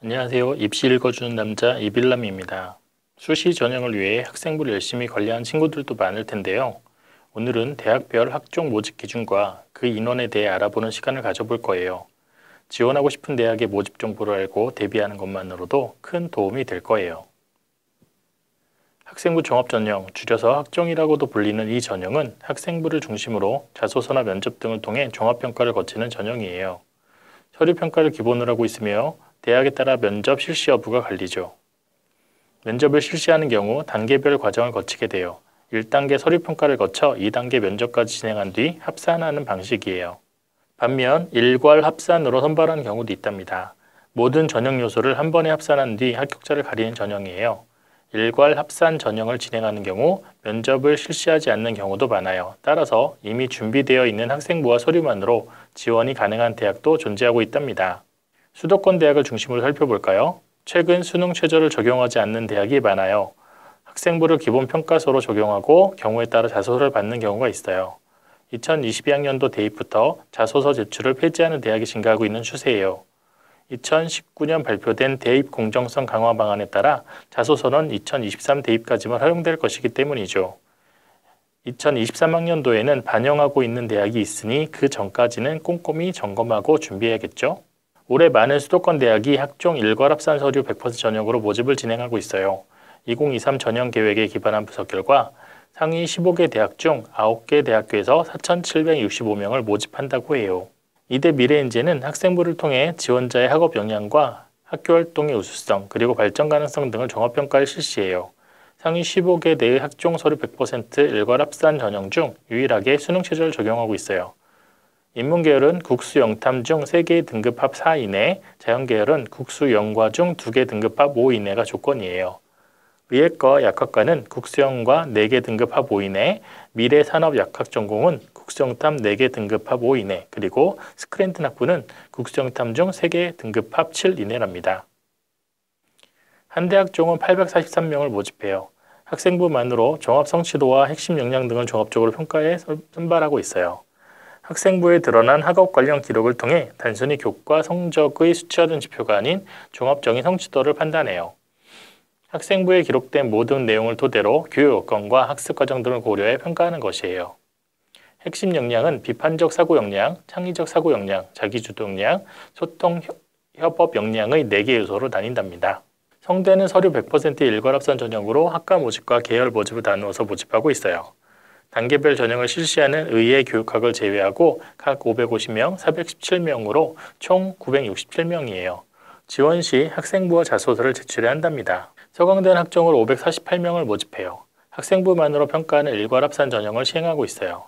안녕하세요. 입시 읽어주는 남자 이빌람입니다. 수시 전형을 위해 학생부를 열심히 관리한 친구들도 많을 텐데요. 오늘은 대학별 학종 모집 기준과 그 인원에 대해 알아보는 시간을 가져볼 거예요. 지원하고 싶은 대학의 모집 정보를 알고 대비하는 것만으로도 큰 도움이 될 거예요. 학생부 종합 전형, 줄여서 학종이라고도 불리는 이 전형은 학생부를 중심으로 자소서나 면접 등을 통해 종합평가를 거치는 전형이에요. 서류평가를 기본으로 하고 있으며 대학에 따라 면접 실시 여부가 갈리죠. 면접을 실시하는 경우 단계별 과정을 거치게 돼요. 1단계 서류평가를 거쳐 2단계 면접까지 진행한 뒤 합산하는 방식이에요. 반면 일괄 합산으로 선발하는 경우도 있답니다. 모든 전형 요소를 한 번에 합산한 뒤 합격자를 가리는 전형이에요. 일괄 합산 전형을 진행하는 경우 면접을 실시하지 않는 경우도 많아요. 따라서 이미 준비되어 있는 학생부와 서류만으로 지원이 가능한 대학도 존재하고 있답니다. 수도권 대학을 중심으로 살펴볼까요? 최근 수능 최저를 적용하지 않는 대학이 많아요. 학생부를 기본 평가서로 적용하고 경우에 따라 자소서를 받는 경우가 있어요. 2022학년도 대입부터 자소서 제출을 폐지하는 대학이 증가하고 있는 추세예요. 2019년 발표된 대입 공정성 강화 방안에 따라 자소서는 2023 대입까지만 활용될 것이기 때문이죠. 2023학년도에는 반영하고 있는 대학이 있으니 그 전까지는 꼼꼼히 점검하고 준비해야겠죠. 올해 많은 수도권 대학이 학종 일괄 합산 서류 100% 전형으로 모집을 진행하고 있어요. 2023 전형 계획에 기반한 분석 결과 상위 15개 대학 중 9개 대학교에서 4,765명을 모집한다고 해요. 이대 미래인재는 학생부를 통해 지원자의 학업 역량과 학교 활동의 우수성 그리고 발전 가능성 등을 종합평가를 실시해요. 상위 15개 내의 학종 서류 100% 일괄 합산 전형 중 유일하게 수능 최저를 적용하고 있어요. 인문계열은 국수 영탐 중 3개 등급합 4 이내, 자연계열은 국수 영과 중 2개 등급합 5 이내가 조건이에요. 의예과 약학과는 국수영과 4개 등급합 5 이내, 미래산업약학 전공은 국수영탐 4개 등급합 5 이내, 그리고 스크랜튼 학부는 국수영탐 중 3개 등급합 7 이내랍니다. 한 대학종은 843명을 모집해요. 학생부만으로 종합 성취도와 핵심 역량 등을 종합적으로 평가해 선발하고 있어요. 학생부에 드러난 학업 관련 기록을 통해 단순히 교과 성적의 수치화된 지표가 아닌 종합적인 성취도를 판단해요. 학생부에 기록된 모든 내용을 토대로 교육 여건과 학습 과정 등을 고려해 평가하는 것이에요. 핵심 역량은 비판적 사고 역량, 창의적 사고 역량, 자기주도 역량, 소통 협업 역량의 4개 요소로 나뉜답니다. 성대는 서류 100% 일괄합산 전형으로 학과 모집과 계열 모집을 나누어서 모집하고 있어요. 단계별 전형을 실시하는 의예 교육학을 제외하고 각 550명, 417명으로 총 967명이에요. 지원 시 학생부와 자소서를 제출해야 한답니다. 서강대는 학종으로 548명을 모집해요. 학생부만으로 평가하는 일괄합산 전형을 시행하고 있어요.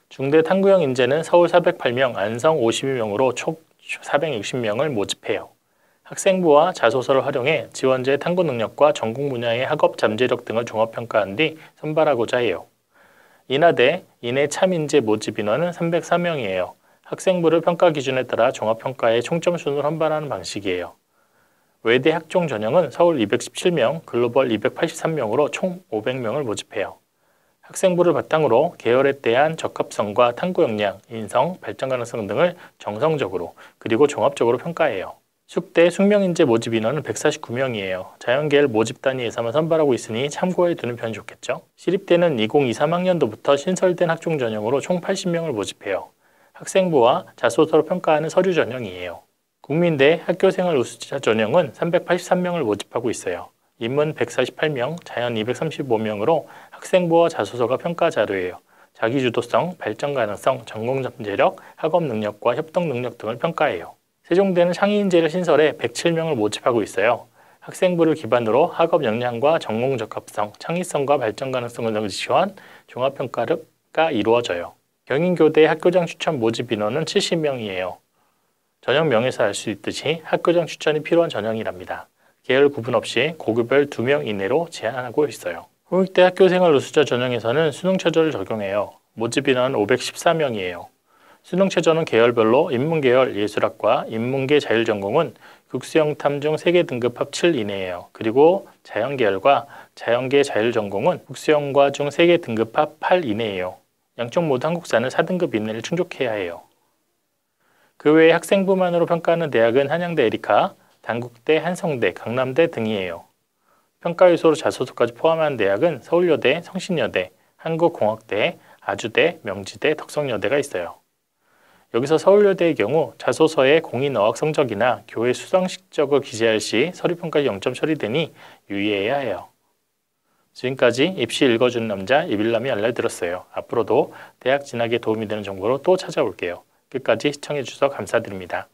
중대 탐구형 인재는 서울 408명, 안성 52명으로 총 460명을 모집해요. 학생부와 자소서를 활용해 지원자의 탐구 능력과 전공 분야의 학업 잠재력 등을 종합평가한 뒤 선발하고자 해요. 인하대, 인해 참인재 모집 인원은 304명이에요. 학생부를 평가 기준에 따라 종합평가의 총점 순으로 선발하는 방식이에요. 외대 학종 전형은 서울 217명, 글로벌 283명으로 총 500명을 모집해요. 학생부를 바탕으로 계열에 대한 적합성과 탐구 역량, 인성, 발전 가능성 등을 정성적으로 그리고 종합적으로 평가해요. 숙대 숙명인재 모집 인원은 149명이에요. 자연계열 모집 단위 예산만 선발하고 있으니 참고해 두는 편이 좋겠죠. 시립대는 2023학년도부터 신설된 학종 전형으로 총 80명을 모집해요. 학생부와 자소서로 평가하는 서류 전형이에요. 국민대 학교생활 우수자 전형은 383명을 모집하고 있어요. 인문 148명, 자연 235명으로 학생부와 자소서가 평가 자료예요. 자기주도성, 발전 가능성, 전공 잠재력, 학업 능력과 협동 능력 등을 평가해요. 세종대는 상위인재를 신설해 107명을 모집하고 있어요. 학생부를 기반으로 학업 역량과 전공 적합성, 창의성과 발전 가능성을 능지시한 종합평가가 이루어져요. 경인교대 학교장 추천 모집 인원은 70명이에요. 전형명에서 알 수 있듯이 학교장 추천이 필요한 전형이랍니다. 계열 구분 없이 고교별 2명 이내로 제한하고 있어요. 홍익대 학교생활 우수자 전형에서는 수능 최저를 적용해요. 모집 인원은 514명이에요. 수능 최저는 계열별로 인문계열 예술학과, 인문계 자율전공은 국수영탐 중 3개 등급합 7 이내예요. 그리고 자연계열과 자연계 자율전공은 국수영과 중 3개 등급합 8 이내예요. 양쪽 모두 한국사는 4등급 이내를 충족해야 해요. 그 외에 학생부만으로 평가하는 대학은 한양대 에리카, 단국대, 한성대, 강남대 등이에요. 평가 요소로 자소서까지 포함한 대학은 서울여대, 성신여대, 한국공학대, 아주대, 명지대, 덕성여대가 있어요. 여기서 서울여대의 경우 자소서에 공인어학 성적이나 교회 수상 실적을 기재할 시 서류평가 0점 처리되니 유의해야 해요. 지금까지 입시 읽어주는 남자 이빌람이 알려드렸어요. 앞으로도 대학 진학에 도움이 되는 정보로 또 찾아올게요. 끝까지 시청해주셔서 감사드립니다.